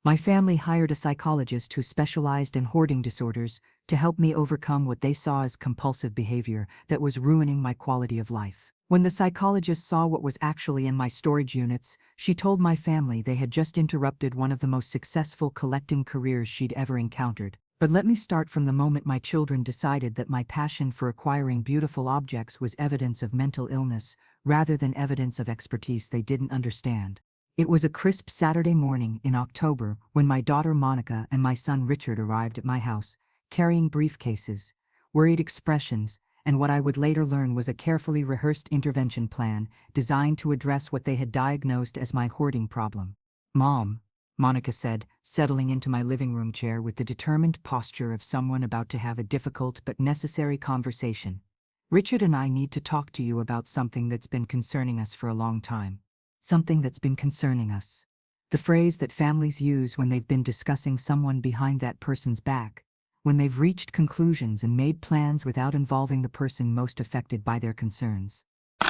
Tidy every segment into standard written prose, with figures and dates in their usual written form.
My family hired a psychologist who specialized in hoarding disorders to help me overcome what they saw as compulsive behavior that was ruining my quality of life. When the psychologist saw what was actually in my storage units, she told my family they had just interrupted one of the most successful collecting careers she'd ever encountered. But let me start from the moment my children decided that my passion for acquiring beautiful objects was evidence of mental illness rather than evidence of expertise they didn't understand. It was a crisp Saturday morning in October when my daughter Monica and my son Richard arrived at my house, carrying briefcases, worried expressions, and what I would later learn was a carefully rehearsed intervention plan designed to address what they had diagnosed as my hoarding problem. "Mom," Monica said, settling into my living room chair with the determined posture of someone about to have a difficult but necessary conversation. "Richard and I need to talk to you about something that's been concerning us for a long time. Something that's been concerning us." The phrase that families use when they've been discussing someone behind that person's back, when they've reached conclusions and made plans without involving the person most affected by their concerns.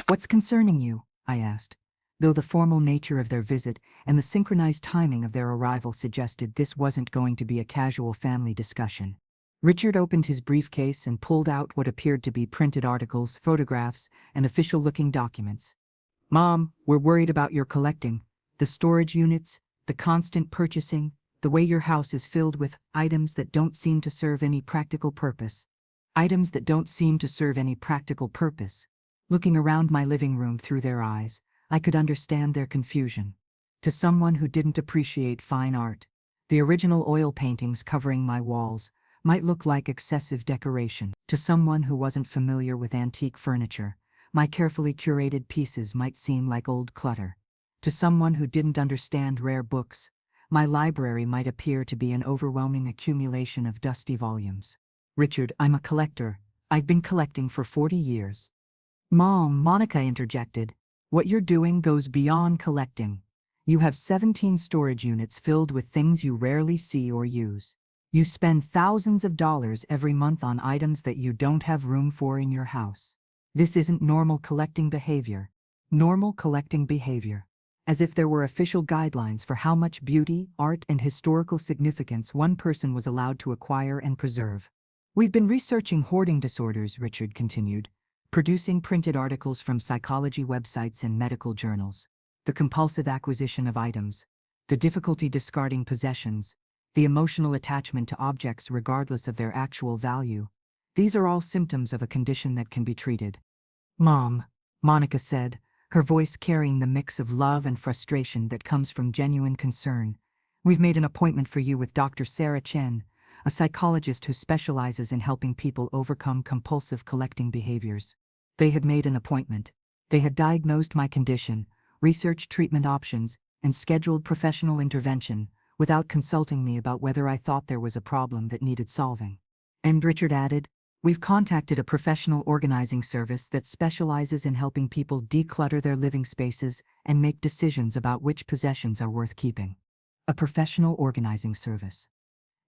"What's concerning you?" I asked, though the formal nature of their visit and the synchronized timing of their arrival suggested this wasn't going to be a casual family discussion. Richard opened his briefcase and pulled out what appeared to be printed articles, photographs, and official-looking documents. "Mom, we're worried about your collecting, the storage units, the constant purchasing, the way your house is filled with items that don't seem to serve any practical purpose. Items that don't seem to serve any practical purpose." Looking around my living room through their eyes, I could understand their confusion. To someone who didn't appreciate fine art, the original oil paintings covering my walls might look like excessive decoration. To someone who wasn't familiar with antique furniture, my carefully curated pieces might seem like old clutter. To someone who didn't understand rare books, my library might appear to be an overwhelming accumulation of dusty volumes. "Richard, I'm a collector. I've been collecting for 40 years. "Mom," Monica interjected, "what you're doing goes beyond collecting. You have 17 storage units filled with things you rarely see or use. You spend thousands of dollars every month on items that you don't have room for in your house. This isn't normal collecting behavior." Normal collecting behavior. As if there were official guidelines for how much beauty, art, and historical significance one person was allowed to acquire and preserve. "We've been researching hoarding disorders," Richard continued, "producing printed articles from psychology websites and medical journals. The compulsive acquisition of items, the difficulty discarding possessions, the emotional attachment to objects regardless of their actual value. These are all symptoms of a condition that can be treated." "Mom," Monica said, her voice carrying the mix of love and frustration that comes from genuine concern, "we've made an appointment for you with Dr. Sarah Chen, a psychologist who specializes in helping people overcome compulsive collecting behaviors." They had made an appointment. They had diagnosed my condition, researched treatment options, and scheduled professional intervention without consulting me about whether I thought there was a problem that needed solving. And Richard added, "We've contacted a professional organizing service that specializes in helping people declutter their living spaces and make decisions about which possessions are worth keeping." A professional organizing service.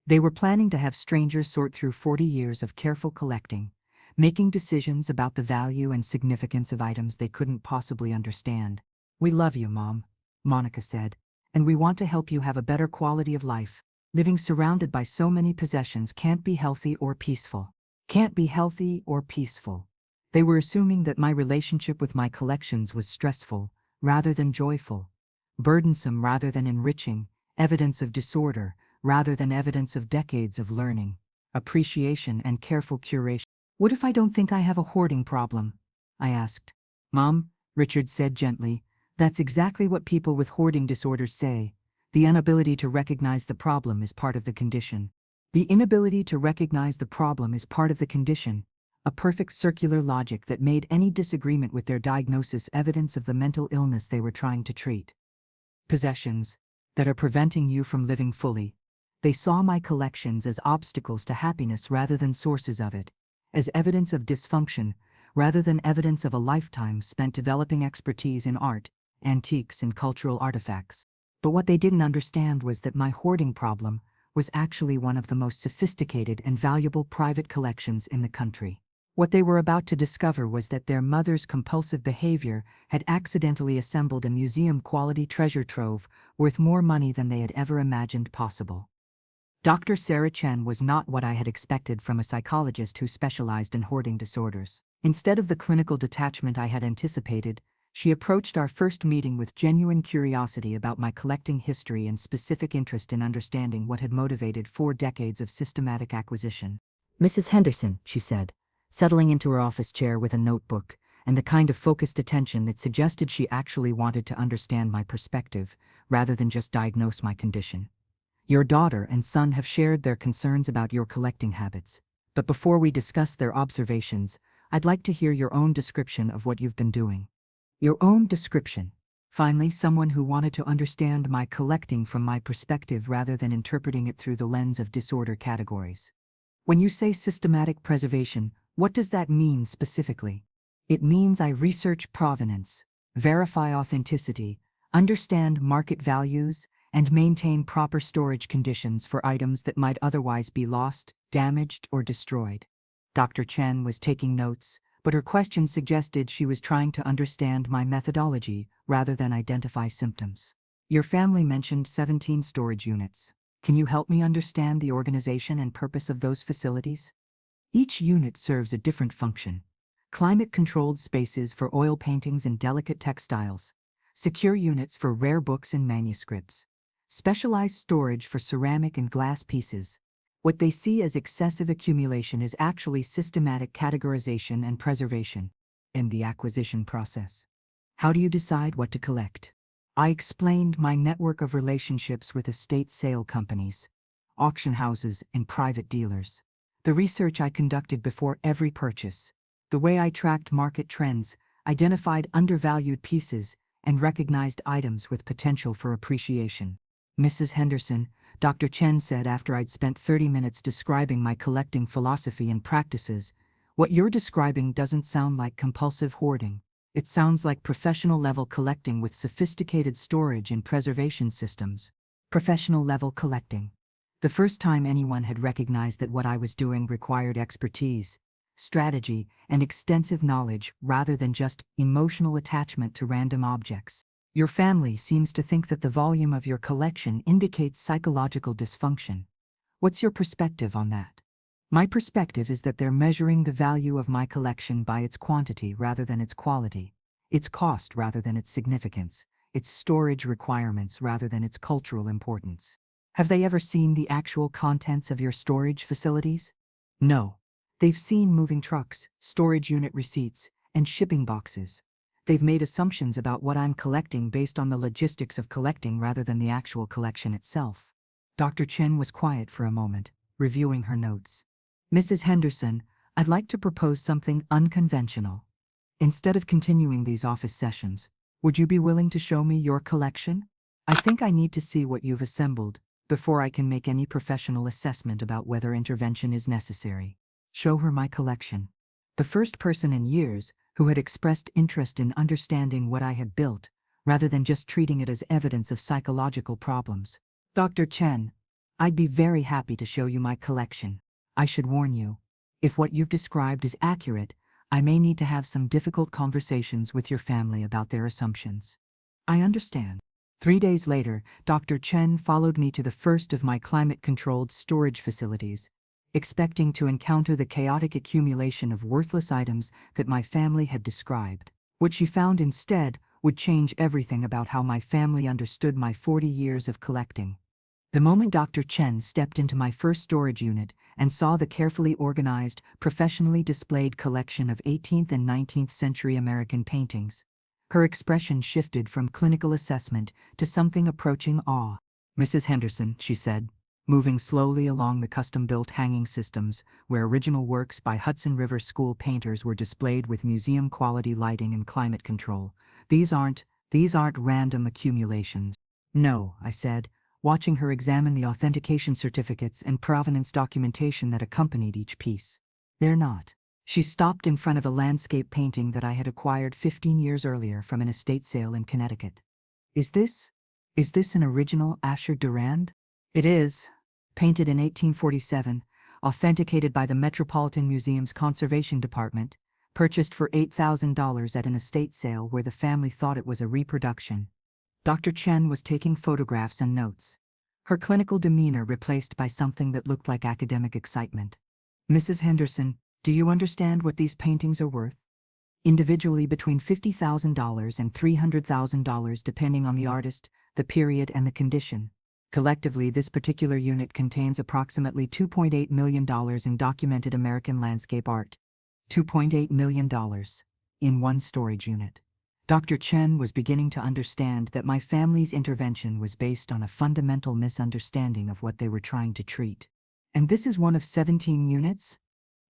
They were planning to have strangers sort through 40 years of careful collecting, making decisions about the value and significance of items they couldn't possibly understand. "We love you, Mom," Monica said, "and we want to help you have a better quality of life. Living surrounded by so many possessions can't be healthy or peaceful. Can't be healthy or peaceful." They were assuming that my relationship with my collections was stressful rather than joyful, burdensome rather than enriching, evidence of disorder rather than evidence of decades of learning, appreciation, and careful curation. "What if I don't think I have a hoarding problem?" I asked. "Mom," Richard said gently, "that's exactly what people with hoarding disorders say. The inability to recognize the problem is part of the condition. The inability to recognize the problem is part of the condition, a perfect circular logic that made any disagreement with their diagnosis evidence of the mental illness they were trying to treat. Possessions that are preventing you from living fully. They saw my collections as obstacles to happiness rather than sources of it, as evidence of dysfunction rather than evidence of a lifetime spent developing expertise in art, antiques, and cultural artifacts. But what they didn't understand was that my hoarding problem was actually one of the most sophisticated and valuable private collections in the country. What they were about to discover was that their mother's compulsive behavior had accidentally assembled a museum-quality treasure trove worth more money than they had ever imagined possible. Dr. Sarah Chen was not what I had expected from a psychologist who specialized in hoarding disorders. Instead of the clinical detachment I had anticipated, she approached our first meeting with genuine curiosity about my collecting history and specific interest in understanding what had motivated 4 decades of systematic acquisition. "Mrs. Henderson," she said, settling into her office chair with a notebook and the kind of focused attention that suggested she actually wanted to understand my perspective rather than just diagnose my condition. "Your daughter and son have shared their concerns about your collecting habits. But before we discuss their observations, I'd like to hear your own description of what you've been doing." Your own description. Finally, someone who wanted to understand my collecting from my perspective rather than interpreting it through the lens of disorder categories. "When you say systematic preservation, what does that mean specifically?" "It means I research provenance, verify authenticity, understand market values, and maintain proper storage conditions for items that might otherwise be lost, damaged, or destroyed." Dr. Chen was taking notes, but her question suggested she was trying to understand my methodology rather than identify symptoms. "Your family mentioned 17 storage units. Can you help me understand the organization and purpose of those facilities?" "Each unit serves a different function. Climate-controlled spaces for oil paintings and delicate textiles, secure units for rare books and manuscripts, specialized storage for ceramic and glass pieces. What they see as excessive accumulation is actually systematic categorization and preservation in the acquisition process." "How do you decide what to collect?" I explained my network of relationships with estate sale companies, auction houses, and private dealers. The research I conducted before every purchase, the way I tracked market trends, identified undervalued pieces, and recognized items with potential for appreciation. "Mrs. Henderson," Dr. Chen said after I'd spent 30 minutes describing my collecting philosophy and practices, "what you're describing doesn't sound like compulsive hoarding. It sounds like professional-level collecting with sophisticated storage and preservation systems." Professional-level collecting. The first time anyone had recognized that what I was doing required expertise, strategy, and extensive knowledge rather than just emotional attachment to random objects. "Your family seems to think that the volume of your collection indicates psychological dysfunction. What's your perspective on that?" My perspective is that they're measuring the value of my collection by its quantity rather than its quality, its cost rather than its significance, its storage requirements rather than its cultural importance. "Have they ever seen the actual contents of your storage facilities?" "No. They've seen moving trucks, storage unit receipts, and shipping boxes. They've made assumptions about what I'm collecting based on the logistics of collecting rather than the actual collection itself." Dr. Chen was quiet for a moment, reviewing her notes. "Mrs. Henderson, I'd like to propose something unconventional. Instead of continuing these office sessions, would you be willing to show me your collection? I think I need to see what you've assembled before I can make any professional assessment about whether intervention is necessary." Show her my collection. The first person in years who had expressed interest in understanding what I had built, rather than just treating it as evidence of psychological problems. "Dr. Chen, I'd be very happy to show you my collection. I should warn you, if what you've described is accurate, I may need to have some difficult conversations with your family about their assumptions." "I understand." 3 days later, Dr. Chen followed me to the first of my climate-controlled storage facilities, expecting to encounter the chaotic accumulation of worthless items that my family had described. What she found instead would change everything about how my family understood my 40 years of collecting. The moment Dr. Chen stepped into my first storage unit and saw the carefully organized, professionally displayed collection of 18th and 19th century American paintings, her expression shifted from clinical assessment to something approaching awe. "Mrs. Henderson," she said, moving slowly along the custom-built hanging systems where original works by Hudson River School painters were displayed with museum-quality lighting and climate control. These aren't random accumulations." "No," I said, watching her examine the authentication certificates and provenance documentation that accompanied each piece. "They're not." She stopped in front of a landscape painting that I had acquired 15 years earlier from an estate sale in Connecticut. Is this an original Asher Durand?" "It is. Painted in 1847, authenticated by the Metropolitan Museum's Conservation Department, purchased for $8,000 at an estate sale where the family thought it was a reproduction. Dr. Chen was taking photographs and notes, her clinical demeanor replaced by something that looked like academic excitement. "Mrs. Henderson, do you understand what these paintings are worth? Individually between $50,000 and $300,000 depending on the artist, the period, and the condition. Collectively, this particular unit contains approximately $2.8 million in documented American landscape art. $2.8 million in one storage unit." Dr. Chen was beginning to understand that my family's intervention was based on a fundamental misunderstanding of what they were trying to treat. "And this is one of 17 units?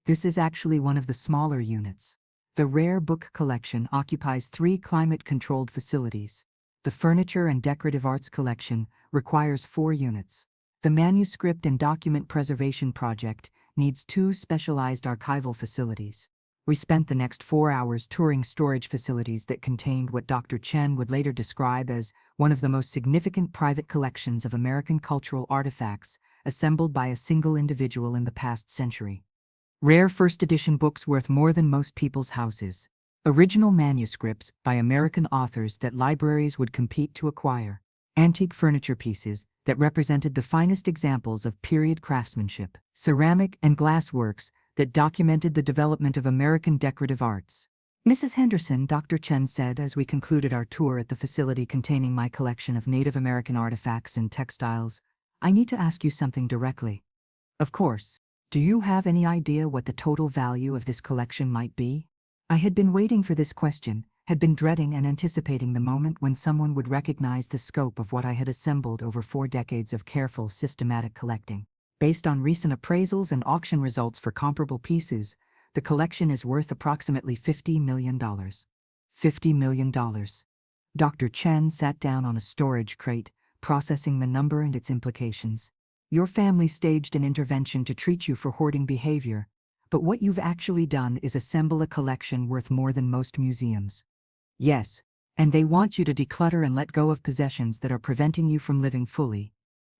This is actually one of the smaller units. The rare book collection occupies 3 climate-controlled facilities. The furniture and decorative arts collection requires 4 units. The manuscript and document preservation project needs 2 specialized archival facilities." We spent the next 4 hours touring storage facilities that contained what Dr. Chen would later describe as one of the most significant private collections of American cultural artifacts assembled by a single individual in the past century. Rare first-edition books worth more than most people's houses. Original manuscripts by American authors that libraries would compete to acquire. Antique furniture pieces that represented the finest examples of period craftsmanship. Ceramic and glass works that documented the development of American decorative arts. "Mrs. Henderson," Dr. Chen said as we concluded our tour at the facility containing my collection of Native American artifacts and textiles, "I need to ask you something directly." "Of course. Do you have any idea what the total value of this collection might be?" I had been waiting for this question, had been dreading and anticipating the moment when someone would recognize the scope of what I had assembled over 4 decades of careful, systematic collecting. Based on recent appraisals and auction results for comparable pieces, the collection is worth approximately $50 million. $50 million. Dr. Chen sat down on a storage crate, processing the number and its implications. "Your family staged an intervention to treat you for hoarding behavior, but what you've actually done is assemble a collection worth more than most museums." "Yes, and they want you to declutter and let go of possessions that are preventing you from living fully.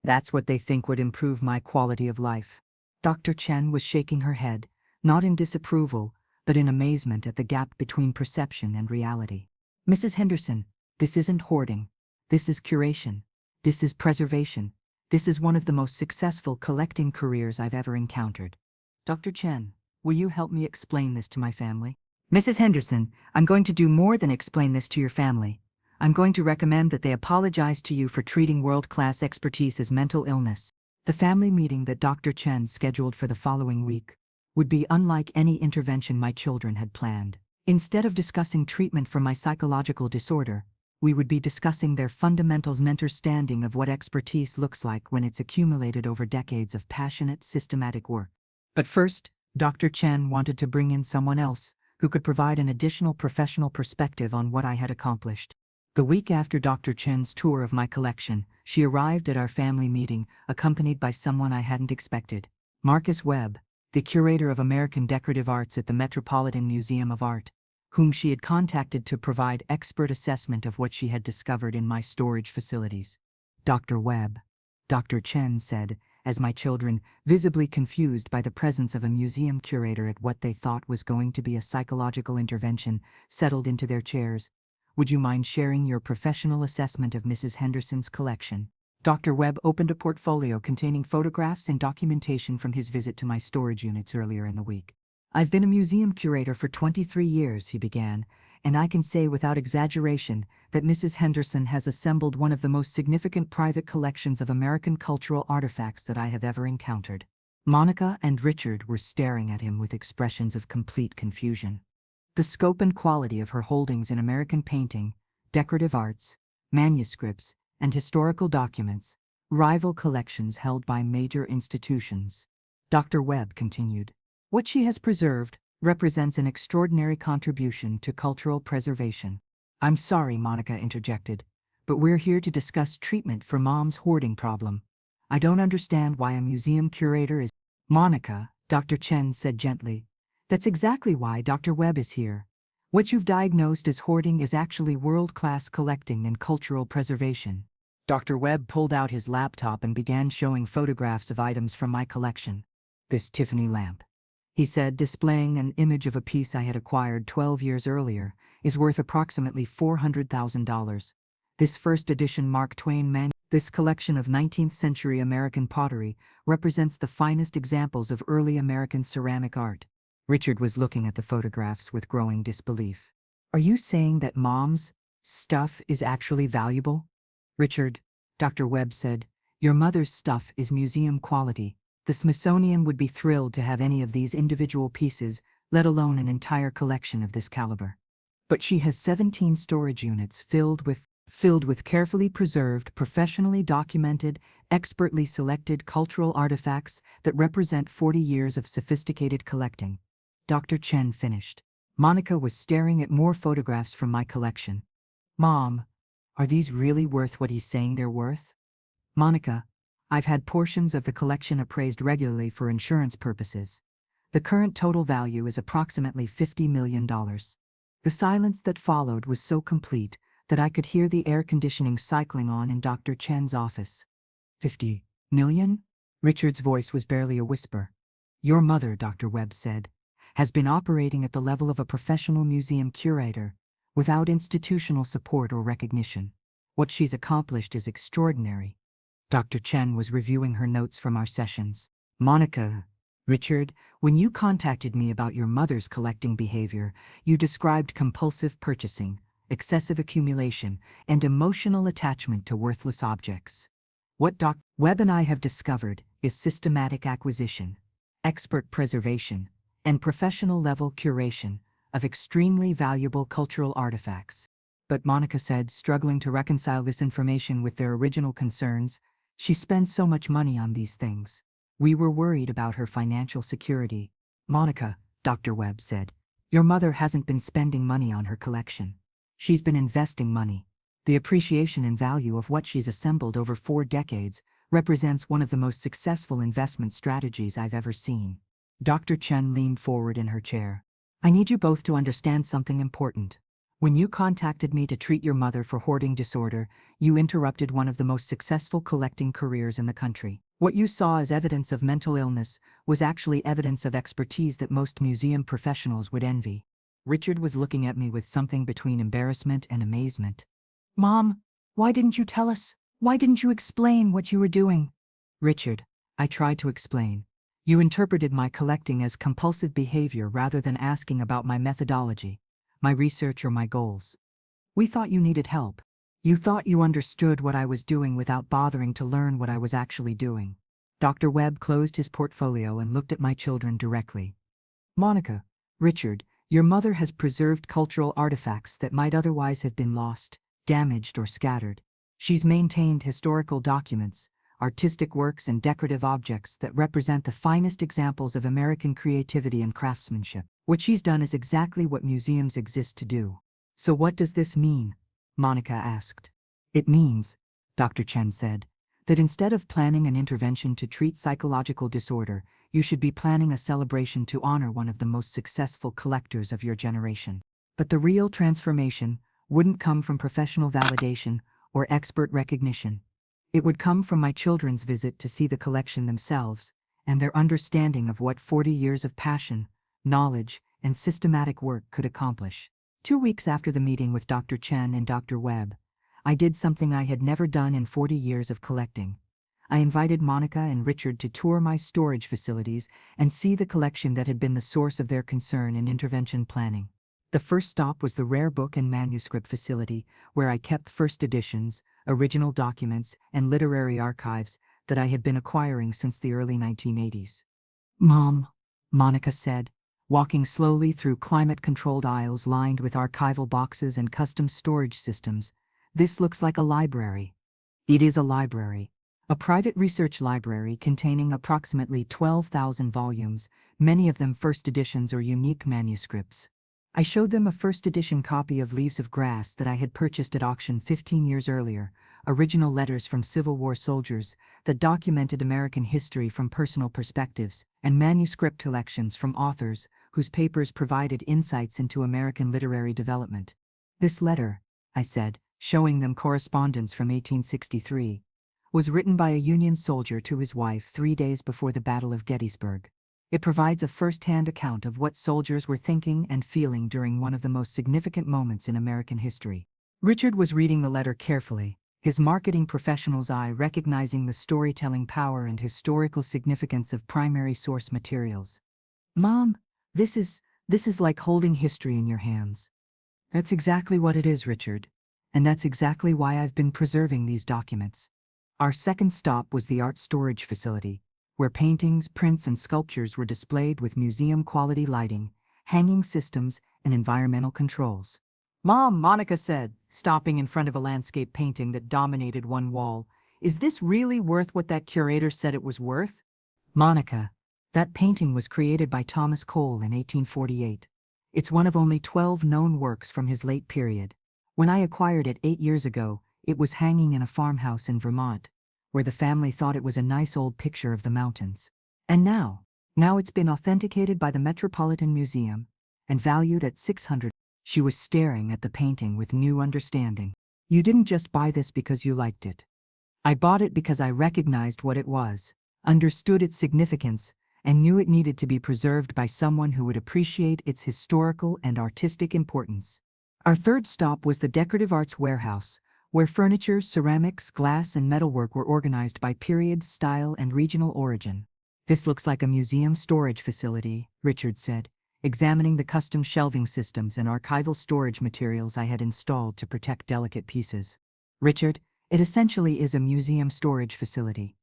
That's what they think would improve my quality of life." Dr. Chen was shaking her head, not in disapproval, but in amazement at the gap between perception and reality. "Mrs. Henderson, this isn't hoarding. This is curation. This is preservation. This is one of the most successful collecting careers I've ever encountered. Dr. Chen, will you help me explain this to my family?" "Mrs. Henderson, I'm going to do more than explain this to your family. I'm going to recommend that they apologize to you for treating world-class expertise as mental illness." The family meeting that Dr. Chen scheduled for the following week would be unlike any intervention my children had planned. Instead of discussing treatment for my psychological disorder, we would be discussing their fundamentals and understanding of what expertise looks like when it's accumulated over decades of passionate, systematic work. But first, Dr. Chen wanted to bring in someone else who could provide an additional professional perspective on what I had accomplished. The week after Dr. Chen's tour of my collection, she arrived at our family meeting, accompanied by someone I hadn't expected. Marcus Webb, the curator of American decorative arts at the Metropolitan Museum of Art, whom she had contacted to provide expert assessment of what she had discovered in my storage facilities. "Dr. Webb," Dr. Chen said, as my children, visibly confused by the presence of a museum curator at what they thought was going to be a psychological intervention, settled into their chairs, "would you mind sharing your professional assessment of Mrs. Henderson's collection?" Dr. Webb opened a portfolio containing photographs and documentation from his visit to my storage units earlier in the week. "I've been a museum curator for 23 years, he began, "and I can say without exaggeration that Mrs. Henderson has assembled one of the most significant private collections of American cultural artifacts that I have ever encountered." Monica and Richard were staring at him with expressions of complete confusion. The scope and quality of her holdings in American painting, decorative arts, manuscripts, and historical documents rival collections held by major institutions. Dr. Webb continued, "What she has preserved represents an extraordinary contribution to cultural preservation." "I'm sorry," Monica interjected, "but we're here to discuss treatment for Mom's hoarding problem. I don't understand why a museum curator is—" "Monica," Dr. Chen said gently, "that's exactly why Dr. Webb is here. What you've diagnosed as hoarding is actually world-class collecting and cultural preservation." Dr. Webb pulled out his laptop and began showing photographs of items from my collection. This Tiffany lamp," he said, displaying an image of a piece I had acquired 12 years earlier, "is worth approximately $400,000. This first edition Mark Twain This collection of 19th-century American pottery represents the finest examples of early American ceramic art." Richard was looking at the photographs with growing disbelief. "Are you saying that Mom's stuff is actually valuable?" "Richard," Dr. Webb said, "your mother's stuff is museum quality. The Smithsonian would be thrilled to have any of these individual pieces, let alone an entire collection of this caliber. But she has 17 storage units filled with carefully preserved, professionally documented, expertly selected cultural artifacts that represent 40 years of sophisticated collecting." Dr. Chen finished. Monica was staring at more photographs from my collection. "Mom, are these really worth what he's saying they're worth?" "Monica, I've had portions of the collection appraised regularly for insurance purposes. The current total value is approximately $50 million. The silence that followed was so complete that I could hear the air conditioning cycling on in Dr. Chen's office. "50 million?" Richard's voice was barely a whisper. "Your mother," Dr. Webb said, "has been operating at the level of a professional museum curator, without institutional support or recognition. What she's accomplished is extraordinary." Dr. Chen was reviewing her notes from our sessions. "Monica, Richard, when you contacted me about your mother's collecting behavior, you described compulsive purchasing, excessive accumulation, and emotional attachment to worthless objects. What Dr. Webb and I have discovered is systematic acquisition, expert preservation, and professional-level curation of extremely valuable cultural artifacts." "But," Monica said, struggling to reconcile this information with their original concerns, "she spends so much money on these things. We were worried about her financial security." "Monica," Dr. Webb said, "your mother hasn't been spending money on her collection. She's been investing money. The appreciation and value of what she's assembled over 4 decades represents one of the most successful investment strategies I've ever seen." Dr. Chen leaned forward in her chair. "I need you both to understand something important. When you contacted me to treat your mother for hoarding disorder, you interrupted one of the most successful collecting careers in the country. What you saw as evidence of mental illness was actually evidence of expertise that most museum professionals would envy." Richard was looking at me with something between embarrassment and amazement. "Mom, why didn't you tell us? Why didn't you explain what you were doing?" "Richard, I tried to explain. You interpreted my collecting as compulsive behavior rather than asking about my methodology, my research, or my goals. We thought you needed help. You thought you understood what I was doing without bothering to learn what I was actually doing." Dr. Webb closed his portfolio and looked at my children directly. "Monica, Richard, your mother has preserved cultural artifacts that might otherwise have been lost, damaged, or scattered. She's maintained historical documents, artistic works, and decorative objects that represent the finest examples of American creativity and craftsmanship. What she's done is exactly what museums exist to do." "So what does this mean?" Monica asked. "It means," Dr. Chen said, "that instead of planning an intervention to treat psychological disorder, you should be planning a celebration to honor one of the most successful collectors of your generation. But the real transformation wouldn't come from professional validation or expert recognition. It would come from my children's visit to see the collection themselves and their understanding of what 40 years of passion, knowledge, and systematic work could accomplish." 2 weeks after the meeting with Dr. Chen and Dr. Webb, I did something I had never done in 40 years of collecting. I invited Monica and Richard to tour my storage facilities and see the collection that had been the source of their concern in intervention planning. The first stop was the rare book and manuscript facility, where I kept first editions, original documents, and literary archives that I had been acquiring since the early 1980s. "Mom," Monica said, walking slowly through climate-controlled aisles lined with archival boxes and custom storage systems, "this looks like a library." It is a library. A private research library containing approximately 12,000 volumes, many of them first editions or unique manuscripts. I showed them a first edition copy of Leaves of Grass that I had purchased at auction 15 years earlier, original letters from Civil War soldiers that documented American history from personal perspectives, and manuscript collections from authors whose papers provided insights into American literary development. "This letter," I said, showing them correspondence from 1863, "was written by a Union soldier to his wife 3 days before the Battle of Gettysburg. It provides a first-hand account of what soldiers were thinking and feeling during one of the most significant moments in American history. Richard was reading the letter carefully, his marketing professional's eye recognizing the storytelling power and historical significance of primary source materials. Mom, this is like holding history in your hands. That's exactly what it is, Richard. And that's exactly why I've been preserving these documents. Our second stop was the art storage facility, where paintings, prints, and sculptures were displayed with museum-quality lighting, hanging systems, and environmental controls. Mom, Monica said, stopping in front of a landscape painting that dominated one wall, is this really worth what that curator said it was worth? Monica, that painting was created by Thomas Cole in 1848. It's one of only 12 known works from his late period. When I acquired it 8 years ago, it was hanging in a farmhouse in Vermont, where the family thought it was a nice old picture of the mountains. And now it's been authenticated by the Metropolitan Museum and valued at $600. She was staring at the painting with new understanding. You didn't just buy this because you liked it. I bought it because I recognized what it was, understood its significance, and knew it needed to be preserved by someone who would appreciate its historical and artistic importance. Our third stop was the Decorative Arts Warehouse, where furniture, ceramics, glass, and metalwork were organized by period, style, and regional origin. This looks like a museum storage facility, Richard said, examining the custom shelving systems and archival storage materials I had installed to protect delicate pieces. Richard, it essentially is a museum storage facility.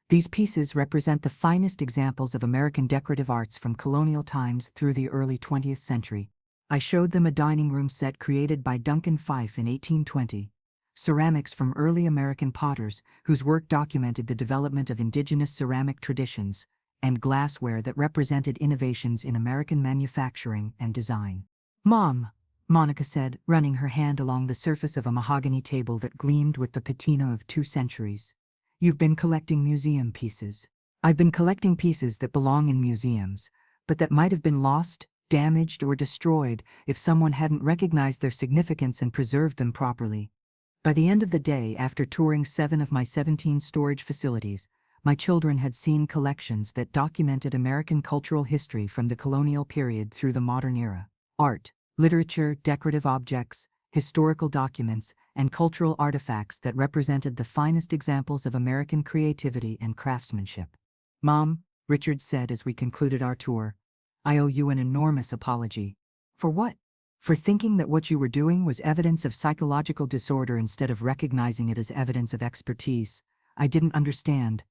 These pieces represent the finest examples of American decorative arts from colonial times through the early 20th century. I showed them a dining room set created by Duncan Fife in 1820, ceramics from early American potters whose work documented the development of indigenous ceramic traditions, and glassware that represented innovations in American manufacturing and design. Mom, Monica said, running her hand along the surface of a mahogany table that gleamed with the patina of 2 centuries. You've been collecting museum pieces. I've been collecting pieces that belong in museums, but that might have been lost, damaged, or destroyed if someone hadn't recognized their significance and preserved them properly. By the end of the day, after touring 7 of my 17 storage facilities, my children had seen collections that documented American cultural history from the colonial period through the modern era. Art, literature, decorative objects, historical documents, and cultural artifacts that represented the finest examples of American creativity and craftsmanship. Mom, Richard said as we concluded our tour, I owe you an enormous apology. For what? For thinking that what you were doing was evidence of psychological disorder instead of recognizing it as evidence of expertise. I didn't understand.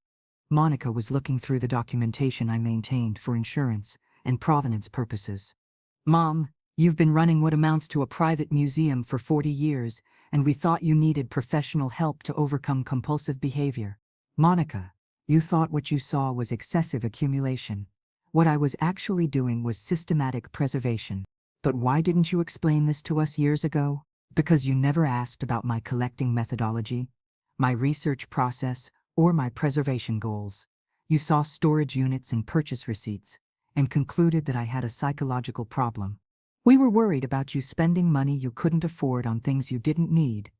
Monica was looking through the documentation I maintained for insurance and provenance purposes. Mom, you've been running what amounts to a private museum for 40 years, and we thought you needed professional help to overcome compulsive behavior. Monica, you thought what you saw was excessive accumulation. What I was actually doing was systematic preservation. But why didn't you explain this to us years ago? Because you never asked about my collecting methodology, my research process, or my preservation goals. You saw storage units and purchase receipts, and concluded that I had a psychological problem. We were worried about you spending money you couldn't afford on things you didn't need.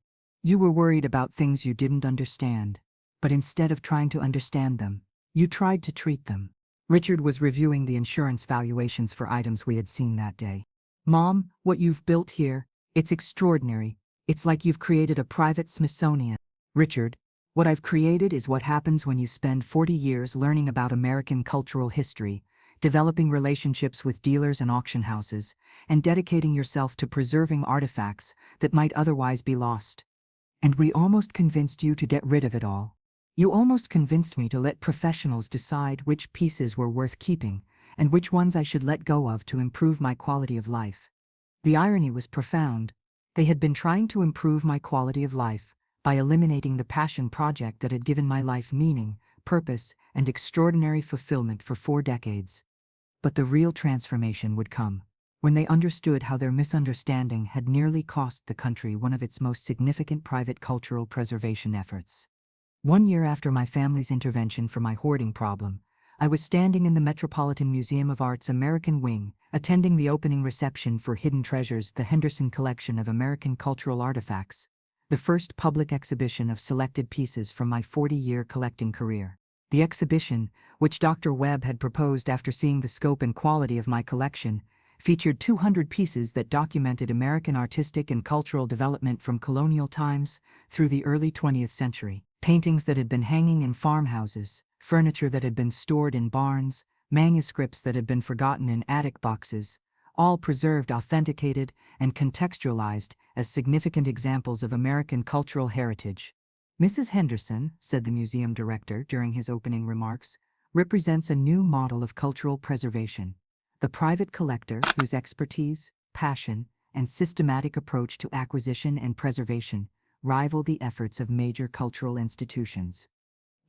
You were worried about things you didn't understand. But instead of trying to understand them, you tried to treat them. Richard was reviewing the insurance valuations for items we had seen that day. Mom, what you've built here, it's extraordinary. It's like you've created a private Smithsonian. Richard, what I've created is what happens when you spend 40 years learning about American cultural history, developing relationships with dealers and auction houses, and dedicating yourself to preserving artifacts that might otherwise be lost. And we almost convinced you to get rid of it all. You almost convinced me to let professionals decide which pieces were worth keeping and which ones I should let go of to improve my quality of life. The irony was profound. They had been trying to improve my quality of life by eliminating the passion project that had given my life meaning, purpose, and extraordinary fulfillment for 4 decades. But the real transformation would come when they understood how their misunderstanding had nearly cost the country one of its most significant private cultural preservation efforts. 1 year after my family's intervention for my hoarding problem, I was standing in the Metropolitan Museum of Art's American Wing, attending the opening reception for Hidden Treasures, the Henderson Collection of American Cultural Artifacts, the first public exhibition of selected pieces from my 40-year collecting career. The exhibition, which Dr. Webb had proposed after seeing the scope and quality of my collection, featured 200 pieces that documented American artistic and cultural development from colonial times through the early 20th century. Paintings that had been hanging in farmhouses, furniture that had been stored in barns, manuscripts that had been forgotten in attic boxes, all preserved, authenticated, and contextualized as significant examples of American cultural heritage. Mrs. Henderson, said the museum director during his opening remarks, represents a new model of cultural preservation. The private collector whose expertise, passion, and systematic approach to acquisition and preservation rival the efforts of major cultural institutions.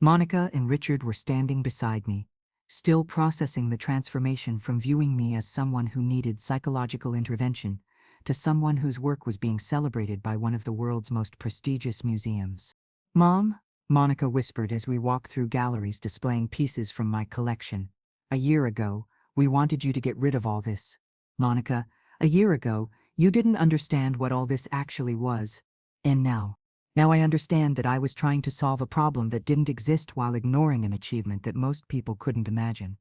Monica and Richard were standing beside me, still processing the transformation from viewing me as someone who needed psychological intervention to someone whose work was being celebrated by one of the world's most prestigious museums. "Mom," Monica whispered as we walked through galleries displaying pieces from my collection. "A year ago, we wanted you to get rid of all this. Monica, a year ago, you didn't understand what all this actually was. And now I understand that I was trying to solve a problem that didn't exist while ignoring an achievement that most people couldn't imagine."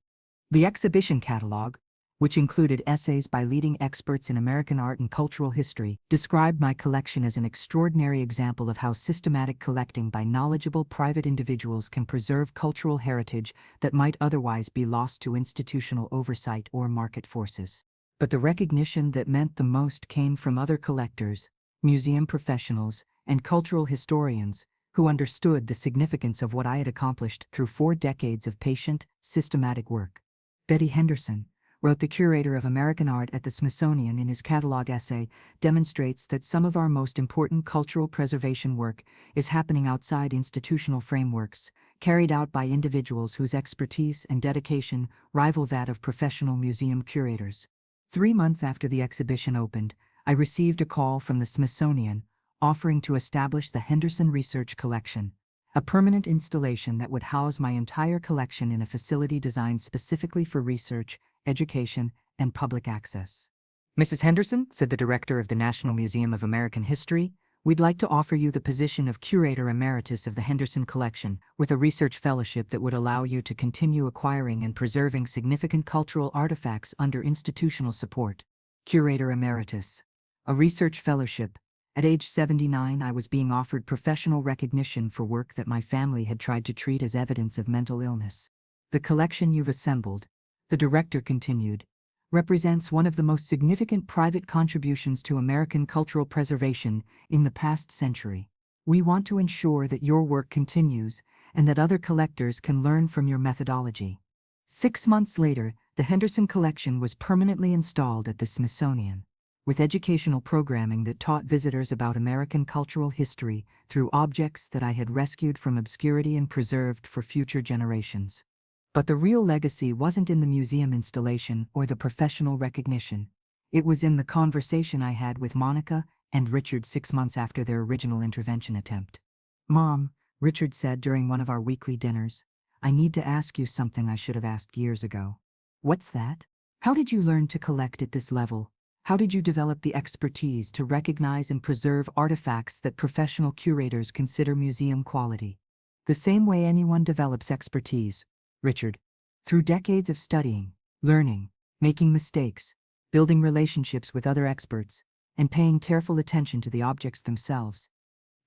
The exhibition catalog, which included essays by leading experts in American art and cultural history, described my collection as an extraordinary example of how systematic collecting by knowledgeable private individuals can preserve cultural heritage that might otherwise be lost to institutional oversight or market forces. But the recognition that meant the most came from other collectors, museum professionals, and cultural historians who understood the significance of what I had accomplished through 4 decades of patient, systematic work. Betty Henderson, wrote the curator of American art at the Smithsonian in his catalog essay, demonstrates that some of our most important cultural preservation work is happening outside institutional frameworks, carried out by individuals whose expertise and dedication rival that of professional museum curators. 3 months after the exhibition opened, I received a call from the Smithsonian offering to establish the Henderson Research Collection, a permanent installation that would house my entire collection in a facility designed specifically for research, education, and public access. "Mrs. Henderson," said the director of the National Museum of American History, "we'd like to offer you the position of Curator Emeritus of the Henderson Collection, with a research fellowship that would allow you to continue acquiring and preserving significant cultural artifacts under institutional support." Curator Emeritus. A research fellowship. At age 79, I was being offered professional recognition for work that my family had tried to treat as evidence of mental illness. "The collection you've assembled," the director continued, "represents one of the most significant private contributions to American cultural preservation in the past century. We want to ensure that your work continues and that other collectors can learn from your methodology." 6 months later, the Henderson Collection was permanently installed at the Smithsonian, with educational programming that taught visitors about American cultural history through objects that I had rescued from obscurity and preserved for future generations. But the real legacy wasn't in the museum installation or the professional recognition. It was in the conversation I had with Monica and Richard 6 months after their original intervention attempt. "Mom," Richard said during one of our weekly dinners, "I need to ask you something I should have asked years ago." "What's that?" "How did you learn to collect at this level? How did you develop the expertise to recognize and preserve artifacts that professional curators consider museum quality?" "The same way anyone develops expertise, Richard. Through decades of studying, learning, making mistakes, building relationships with other experts, and paying careful attention to the objects themselves.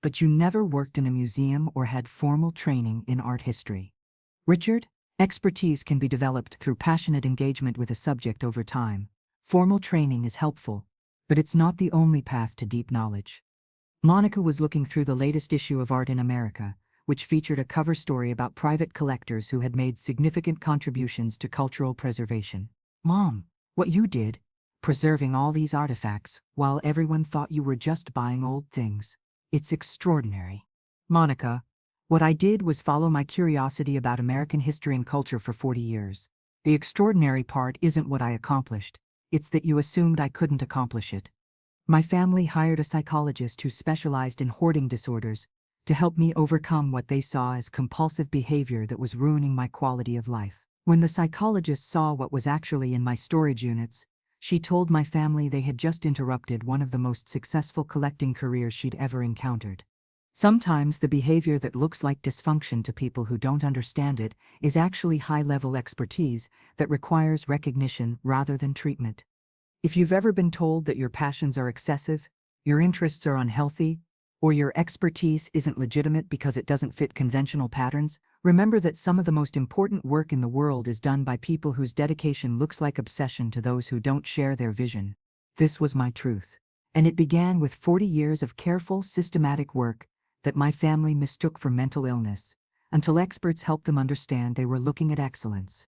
But you never worked in a museum or had formal training in art history. Richard, expertise can be developed through passionate engagement with a subject over time. Formal training is helpful, but it's not the only path to deep knowledge." Monica was looking through the latest issue of Art in America, which featured a cover story about private collectors who had made significant contributions to cultural preservation. "Mom, what you did, preserving all these artifacts while everyone thought you were just buying old things, it's extraordinary." "Monica, what I did was follow my curiosity about American history and culture for 40 years. The extraordinary part isn't what I accomplished. It's that you assumed I couldn't accomplish it. My family hired a psychologist who specialized in hoarding disorders to help me overcome what they saw as compulsive behavior that was ruining my quality of life. When the psychologist saw what was actually in my storage units, she told my family they had just interrupted one of the most successful collecting careers she'd ever encountered. Sometimes the behavior that looks like dysfunction to people who don't understand it is actually high-level expertise that requires recognition rather than treatment. If you've ever been told that your passions are excessive, your interests are unhealthy, or your expertise isn't legitimate because it doesn't fit conventional patterns, remember that some of the most important work in the world is done by people whose dedication looks like obsession to those who don't share their vision. This was my truth. And it began with 40 years of careful, systematic work that my family mistook for mental illness, until experts helped them understand they were looking at excellence.